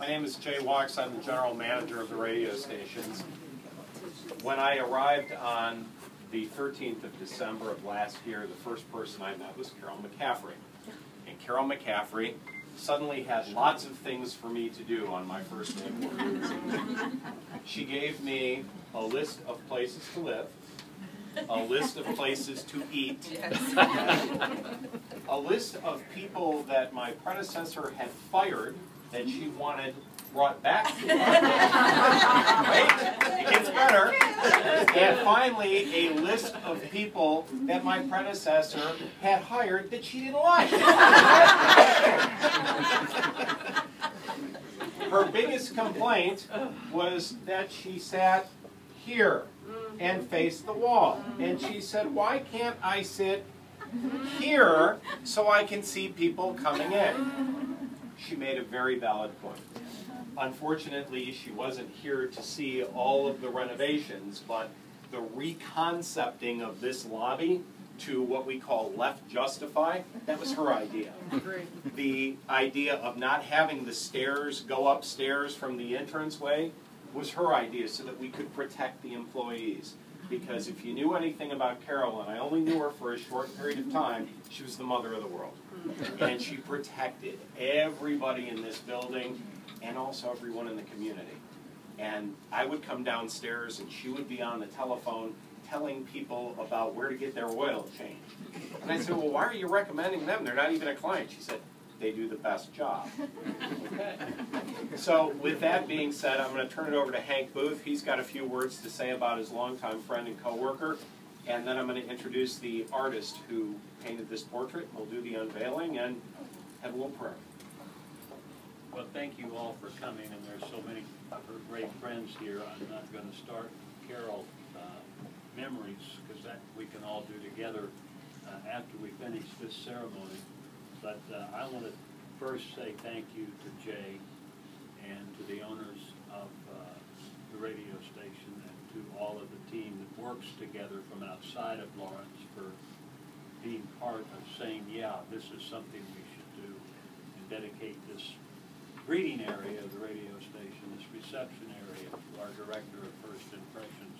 My name is Jay Walks. I'm the general manager of the radio stations. When I arrived on the 13th of December of last year, the first person I met was Carol McCaffrey. And Carol McCaffrey suddenly had lots of things for me to do on my first day of work. She gave me a list of places to live, a list of places to eat, a list of people that my predecessor had fired that she wanted brought back to her. Right? It gets better. And finally, a list of people that my predecessor had hired that she didn't like. Her biggest complaint was that she sat here and faced the wall. And she said, why can't I sit here so I can see people coming in? She made a very valid point. Unfortunately, she wasn't here to see all of the renovations, but the reconcepting of this lobby to what we call left justify, that was her idea. The idea of not having the stairs go upstairs from the entranceway was her idea so that we could protect the employees. Because if you knew anything about Carol, and I only knew her for a short period of time, she was the mother of the world. And she protected everybody in this building and also everyone in the community. And I would come downstairs and she would be on the telephone telling people about where to get their oil changed. And I said, well, why are you recommending them? They're not even a client. She said, they do the best job. Okay. So with that being said, I'm going to turn it over to Hank Booth. He's got a few words to say about his longtime friend and coworker. And then I'm going to introduce the artist who painted this portrait. We'll do the unveiling and have a little prayer. Well, thank you all for coming, and there's so many of her great friends here. I'm not going to start Carol memories, because that we can all do together after we finish this ceremony. But I want to first say thank you to Jay and to the owners of the radio station and to all of the team that works together from outside of Lawrence for being part of saying, yeah, this is something we should do, and dedicate this greeting area of the radio station, this reception area, to our director of First Impressions.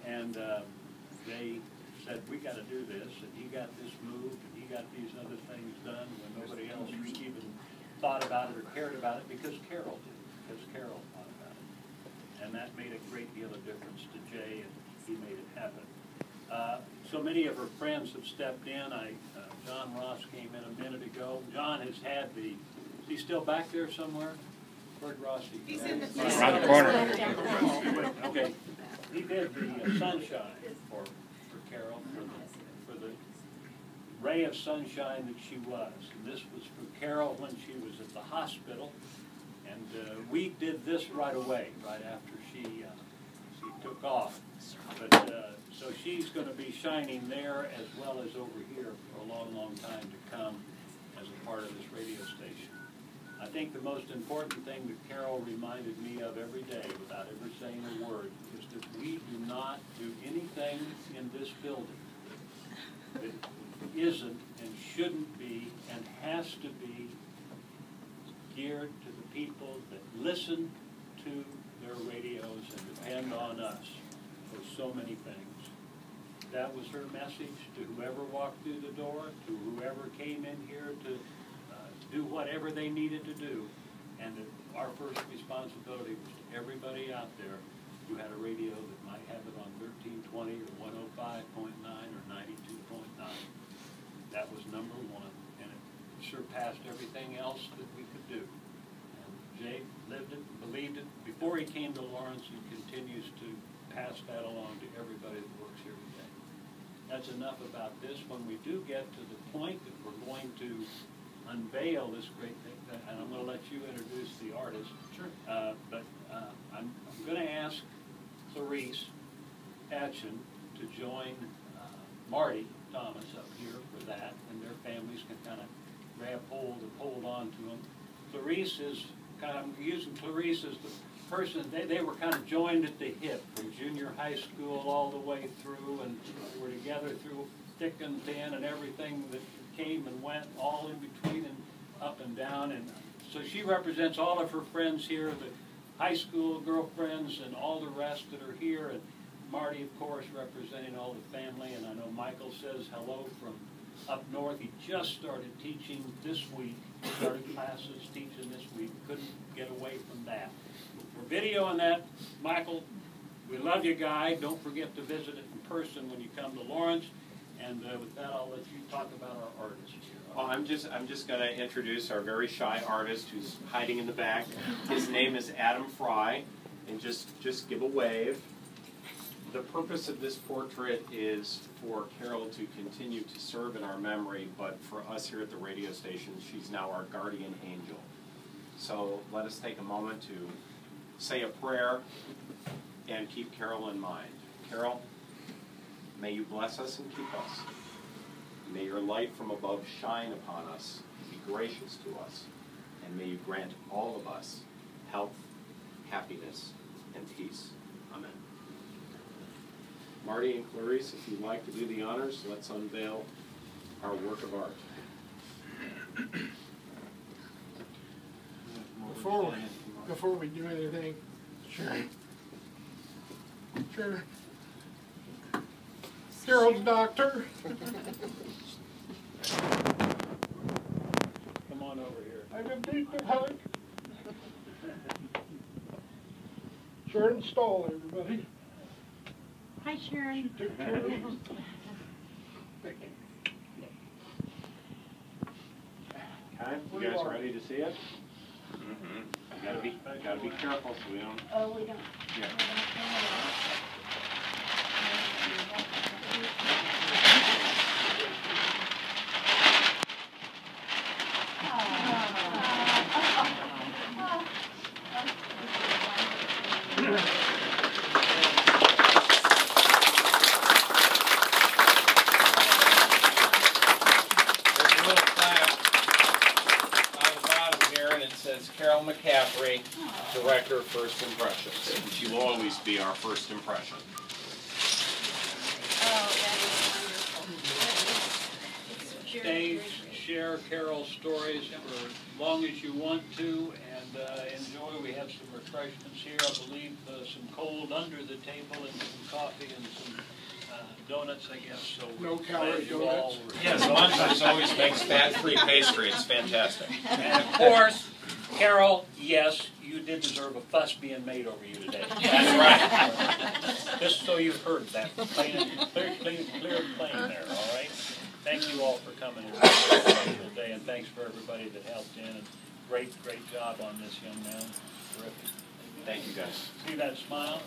And they said, we got to do this, and he got this moved, and he got these other things done when nobody else even thought about it or cared about it, because Carol did, because Carol thought about it. And that made a great deal of difference to Jay, and he made it happen. So many of her friends have stepped in. John Ross came in a minute ago. John has had the, is he still back there somewhere? Where'd Ross? He's in the around the corner. Okay. He did the sunshine for Carol, for the ray of sunshine that she was. And this was for Carol when she was at the hospital. And we did this right away, right after she took off. But so she's going to be shining there as well as over here for a long, long time to come as a part of this radio station. I think the most important thing that Carol reminded me of every day, without ever saying a word, is that we do not do anything in this building that isn't and shouldn't be and has to be geared to the people that listen to their radios and depend on us for so many things. That was her message to whoever walked through the door, to whoever came in here to do whatever they needed to do. And that our first responsibility was to everybody out there who had a radio that might have it on 1320 or 105.9 or 92.9. That was number one, and it surpassed everything else that we could do. And Jay lived it, believed it before he came to Lawrence, and continues to pass that along to everybody that works here today. That's enough about this. When we do get to the point that we're going to unveil this great thing, and I'm going to let you introduce the artist. Sure. But I'm going to ask Clarice Atchin to join Marty Thomas up here for that, and their families can kind of grab hold and hold on to them. Clarice is kind of, I'm using Clarice as the person, they were kind of joined at the hip from junior high school all the way through, and were together through thick and thin and everything that came and went, all in between and up and down, and So she represents all of her friends here, the high school girlfriends and all the rest that are here. And Marty, of course, representing all the family. And I know Michael says hello from up north. He just started teaching this week. Started classes teaching this week. Couldn't get away from that. We're videoing that. Michael, we love you, guy. Don't forget to visit it in person when you come to Lawrence. And with that, I'll let you talk about our artist here. Well, I'm just going to introduce our very shy artist who's hiding in the back. His name is Adam Fry, and just give a wave. The purpose of this portrait is for Carol to continue to serve in our memory, but for us here at the radio station, she's now our guardian angel. So let us take a moment to say a prayer and keep Carol in mind. Carol, may you bless us and keep us. May your light from above shine upon us, be gracious to us, and may you grant all of us health, happiness, and peace. Amen. Marty and Clarice, if you'd like to do the honors, let's unveil our work of art. Before we do anything, Sharon. Carol's doctor. Come on over here. I can take the hug. Sharon Stahl, everybody. Hi, Sharon. She took care of us. Okay, you guys ready to see it? Mm-hmm. Gotta be careful so we don't. Oh, we don't. Yeah. Carol McCaffrey, Director of First Impressions. And she will always be our first impression. Oh, that is wonderful. Stay, share Carol's stories for as long as you want to, and enjoy. We have some refreshments here. I believe some cold under the table and some coffee and some donuts, I guess. So No calorie donuts. Yes, Munchers always makes fat-free pastry. It's fantastic. And of course, Carol, yes, you did deserve a fuss being made over you today. That's right. Just so you've heard that. Clear and plain there, all right? Thank you all for coming today, and thanks for everybody that helped in. And great job on this, young man. Terrific. Thank you, guys. See that smile?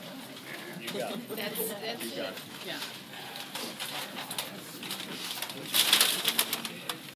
You got it. That's You got it. yeah.